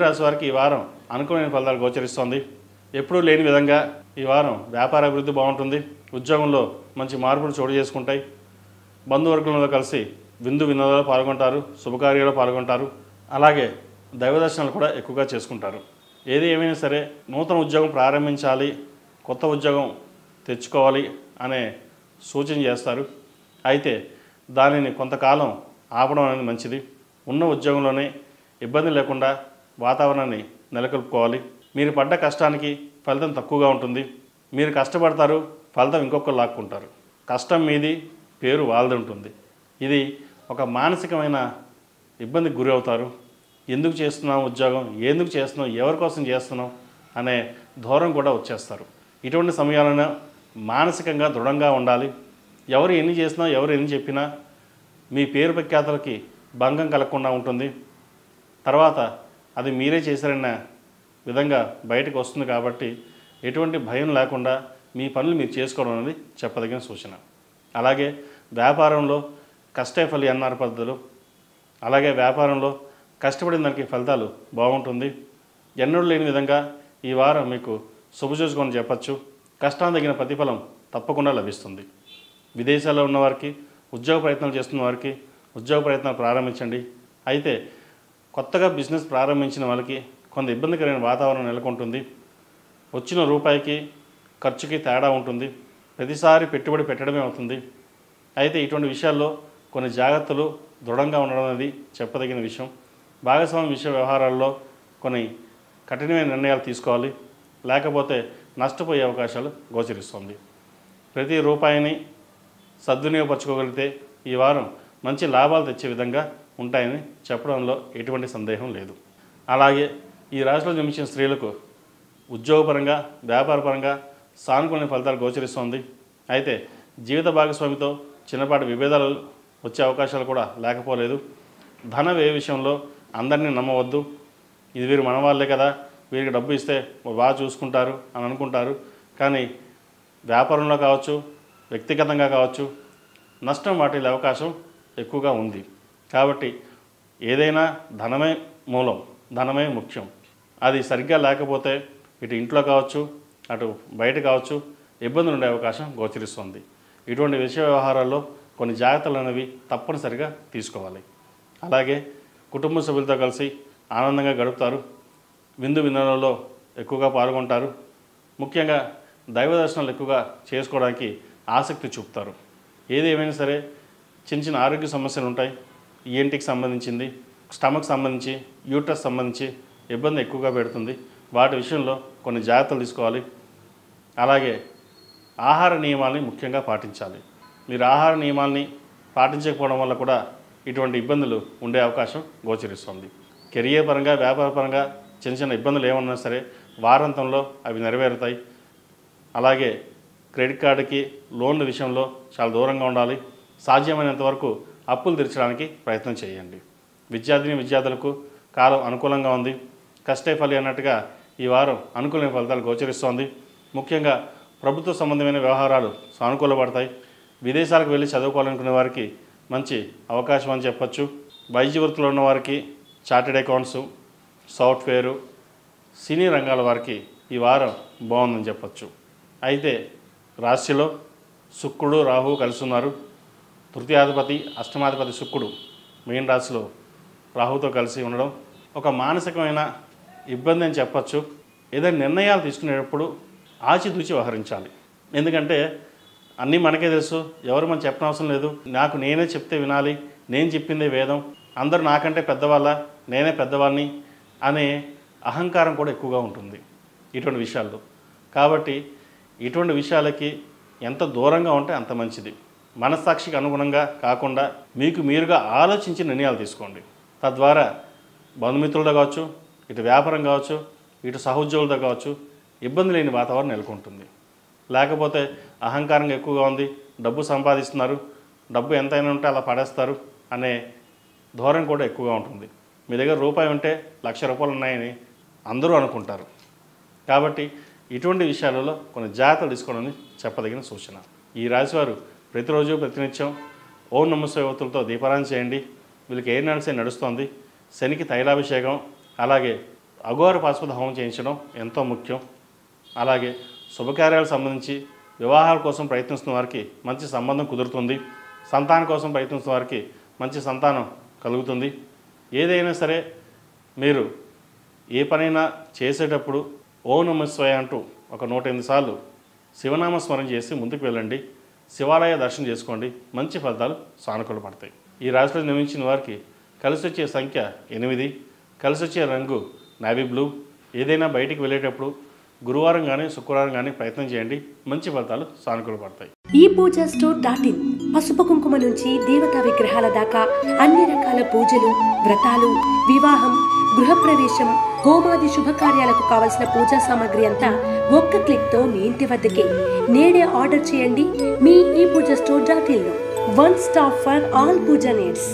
రాశి వారికి ఈ వారం అనుకూలమైన ఫలితాలు గోచరిస్తోంది. ఎప్పుడూ లేని విధంగా ఈ వారం వ్యాపార అభివృద్ధి బాగుంటుంది. ఉద్యోగంలో మంచి మార్పులు చోటు చేసుకుంటాయి. బంధువర్గంలో కలిసి విందు వినోదాలు పాల్గొంటారు, శుభకార్యాలు పాల్గొంటారు. అలాగే దైవ దర్శనాలు కూడా ఎక్కువగా చేసుకుంటారు. ఏది ఏమైనా సరే నూతన ఉద్యోగం ప్రారంభించాలి, కొత్త ఉద్యోగం తెచ్చుకోవాలి అనే సూచన చేస్తారు. అయితే దానిని కొంతకాలం ఆపడం అనేది మంచిది. ఉన్న ఉద్యోగంలోనే ఇబ్బంది లేకుండా వాతావరణాన్ని నెలకొల్పుకోవాలి. మీరు పడ్డ కష్టానికి ఫలితం తక్కువగా ఉంటుంది. మీరు కష్టపడతారు, ఫలితం ఇంకొకరు లాక్కుంటారు. కష్టం మీది, పేరు వాళ్ళది ఉంటుంది. ఇది ఒక మానసికమైన ఇబ్బందికి గురి అవుతారు. ఎందుకు చేస్తున్నాం ఉద్యోగం, ఎందుకు చేస్తున్నాం, ఎవరి కోసం చేస్తున్నాం అనే ధోరణి కూడా వచ్చేస్తారు. ఇటువంటి సమయాలను మానసికంగా దృఢంగా ఉండాలి. ఎవరు ఎన్ని చేసినా, ఎవరు ఎన్ని చెప్పినా మీ పేరు ప్రఖ్యాతులకి భంగం కలగకుండా ఉంటుంది. తర్వాత అది మీరే చేశారన్న విధంగా బయటకు వస్తుంది. కాబట్టి ఎటువంటి భయం లేకుండా మీ పనులు మీరు చేసుకోవడం అనేది చెప్పదగిన సూచన. అలాగే వ్యాపారంలో కష్టే ఫలి అన్నారు పద్ధతులు. అలాగే వ్యాపారంలో కష్టపడిన దానికి ఫలితాలు బాగుంటుంది. ఎన్నడూ లేని విధంగా ఈ వారం మీకు శుభసూచకమని చెప్పచ్చు. కష్టానికి తగిన ప్రతిఫలం తప్పకుండా లభిస్తుంది. విదేశాల్లో ఉన్నవారికి, ఉద్యోగ ప్రయత్నాలు చేస్తున్న వారికి ఉద్యోగ ప్రయత్నాలు ప్రారంభించండి. అయితే కొత్తగా బిజినెస్ ప్రారంభించిన వాళ్ళకి కొంత ఇబ్బందికరమైన వాతావరణం నెలకొంటుంది. వచ్చిన రూపాయికి ఖర్చుకి తేడా ఉంటుంది. ప్రతిసారి పెట్టుబడి పెట్టడమే అవుతుంది. అయితే ఇటువంటి విషయాల్లో కొన్ని జాగ్రత్తలు దృఢంగా ఉండడం అనేది చెప్పదగిన విషయం. భాగస్వామ్య విషయ వ్యవహారాల్లో కొన్ని కఠినమైన నిర్ణయాలు తీసుకోవాలి, లేకపోతే నష్టపోయే అవకాశాలు గోచరిస్తుంది. ప్రతి రూపాయిని సద్వినియోగపరచుకోగలిగితే ఈ వారం మంచి లాభాలు తెచ్చే విధంగా ఉంటాయని చెప్పడంలో ఎటువంటి సందేహం లేదు. అలాగే ఈ రాశిలో జన్మించిన స్త్రీలకు ఉద్యోగపరంగా, వ్యాపారపరంగా సానుకూల ఫలితాలు గోచరిస్తోంది. అయితే జీవిత భాగస్వామితో చిన్నపాటి విభేదాలు వచ్చే అవకాశాలు కూడా లేకపోలేదు. ధన వ్యయ విషయంలో అందరినీ నమ్మవద్దు. ఇది వీరు మన వాళ్ళే కదా, వీరికి డబ్బు ఇస్తే బాగా చూసుకుంటారు అని అనుకుంటారు. కానీ వ్యాపారంలో కావచ్చు, వ్యక్తిగతంగా కావచ్చు, నష్టం వాటిల్లే అవకాశం ఎక్కువగా ఉంది. కాబట్టి ఏదైనా ధనమే మూలం, ధనమే ముఖ్యం. అది సరిగ్గా లేకపోతే ఇటు ఇంట్లో కావచ్చు, అటు బయట కావచ్చు, ఇబ్బందులు ఉండే అవకాశం గోచరిస్తుంది. ఇటువంటి విషయ వ్యవహారాల్లో కొన్ని జాగ్రత్తలు అనేవి తప్పనిసరిగా తీసుకోవాలి. అలాగే కుటుంబ సభ్యులతో కలిసి ఆనందంగా గడుపుతారు. విందు వినోదాలలో ఎక్కువగా పాల్గొంటారు. ముఖ్యంగా దైవ దర్శనాలు ఎక్కువగా చేసుకోవడానికి ఆసక్తి చూపుతారు. ఏది ఏమైనా సరే చిన్న చిన్న ఆరోగ్య సమస్యలు ఉంటాయి. ఈఎన్టీకి సంబంధించింది, స్టమక్ సంబంధించి, యూట్రస్ సంబంధించి ఇబ్బంది ఎక్కువగా పెడుతుంది. వాటి విషయంలో కొన్ని జాగ్రత్తలు తీసుకోవాలి. అలాగే ఆహార నియమాల్ని ముఖ్యంగా పాటించాలి. మీరు ఆహార నియమాల్ని పాటించకపోవడం వల్ల కూడా ఇటువంటి ఇబ్బందులు ఉండే అవకాశం గోచరిస్తుంది. కెరియర్ పరంగా, వ్యాపార పరంగా చిన్న చిన్న ఇబ్బందులు ఏమన్నా సరే వారాంతంలో అవి నెరవేరుతాయి. అలాగే క్రెడిట్ కార్డుకి, లోన్ల విషయంలో చాలా దూరంగా ఉండాలి. సాధ్యమైనంత వరకు అప్పులు తీర్చడానికి ప్రయత్నం చేయండి. విద్యార్థులకు కాలం అనుకూలంగా ఉంది. కష్టే ఫలి అన్నట్టుగా ఈ వారం అనుకూలమైన ఫలితాలు గోచరిస్తోంది. ముఖ్యంగా ప్రభుత్వ సంబంధమైన వ్యవహారాలు సానుకూలపడతాయి. విదేశాలకు వెళ్ళి చదువుకోవాలనుకునే వారికి మంచి అవకాశం అని చెప్పచ్చు. వైద్య వృత్తిలో ఉన్న వారికి, చార్టెడ్ అకౌంట్స్, సాఫ్ట్వేరు, సినీ రంగాల వారికి ఈ వారం బాగుందని చెప్పచ్చు. అయితే రాశిలో శుక్రుడు, రాహువు కలిసి ఉన్నారు. తృతీయాధిపతి, అష్టమాధిపతి శుక్రుడు మీన రాశిలో రాహుతో కలిసి ఉండడం ఒక మానసికమైన ఇబ్బంది అని చెప్పచ్చు. ఏదైనా నిర్ణయాలు తీసుకునేటప్పుడు ఆచితూచి వ్యవహరించాలి. ఎందుకంటే అన్నీ మనకే తెలుసు, ఎవరు మనం చెప్పనవసరం లేదు, నాకు నేనే చెప్తే వినాలి, నేను చెప్పిందే వేదం, అందరూ నాకంటే పెద్దవాళ్ళ, నేనే పెద్దవాళ్ళని అనే అహంకారం కూడా ఎక్కువగా ఉంటుంది ఇటువంటి విషయాల్లో. కాబట్టి ఇటువంటి విషయాలకి ఎంత దూరంగా ఉంటే అంత మంచిది. మనస్సాక్షికి అనుగుణంగా కాకుండా మీకు మీరుగా ఆలోచించి నిర్ణయాలు తీసుకోండి. తద్వారా బంధుమిత్రులతో కావచ్చు, ఇటు వ్యాపారం కావచ్చు, ఇటు సహోద్యోగులతో కావచ్చు ఇబ్బంది లేని వాతావరణం నెలకొంటుంది. లేకపోతే అహంకారంగా ఎక్కువగా ఉంది, డబ్బు సంపాదిస్తున్నారు, డబ్బు ఎంతైనా ఉంటే అలా పడేస్తారు అనే ధోరణి కూడా ఎక్కువగా ఉంటుంది. మీ దగ్గర రూపాయి ఉంటే ₹1,00,000 ఉన్నాయని అందరూ అనుకుంటారు. కాబట్టి ఇటువంటి విషయాలలో కొన్ని జాగ్రత్తలు తీసుకోవడానికి చెప్పదగిన సూచన. ఈ రాశివారు ప్రతిరోజు ప్రతినిత్యం ఓం నమః శివాయ ఒత్తులతో దీపారాధన చేయండి. వీళ్ళకి ఏ నడిసే నడుస్తోంది. శనికి తైలాభిషేకం, అలాగే అఘోర పాశుపత హోమం చేయించడం ఎంతో ముఖ్యం. అలాగే శుభకార్యాలకు సంబంధించి వివాహాల కోసం ప్రయత్నిస్తున్న వారికి మంచి సంబంధం కుదురుతుంది. సంతానం కోసం ప్రయత్నిస్తున్న వారికి మంచి సంతానం కలుగుతుంది. ఏదైనా సరే మీరు ఏ పనైనా చేసేటప్పుడు ఓం నమః శివాయ అంటూ ఒక 108 సార్లు శివనామ స్మరణ చేసి ముందుకు వెళ్ళండి. శివాలయ దర్శనం చేసుకోండి. మంచి ఫలితాలు సానుకూల పడతాయి. ఈ రాశిలో జన్మించిన వారికి కలిసి వచ్చే సంఖ్య 8, కలిసి వచ్చే రంగు నావీ బ్లూ. ఏదైనా బయటికి వెళ్ళేటప్పుడు గురువారం కానీ శుక్రవారం కానీ ప్రయత్నం చేయండి. మంచి ఫలితాలు సానుకూల పడతాయి. ఈ పూజా స్టోర్.in పసుపు కుంకుమ నుంచి దేవతా విగ్రహాల దాకా అన్ని రకాల పూజలు, వ్రతాలు, వివాహం, గృహప్రవేశం, హోమాది శుభకార్యాలకు కావలసిన పూజా సామాగ్రి అంతా ఒక్క క్లిక్తో మీ ఇంటి వద్దకే. నేడే ఆర్డర్ చేయండి మీ ఈ పూజా స్టోర్.in లో. One stop for all puja needs.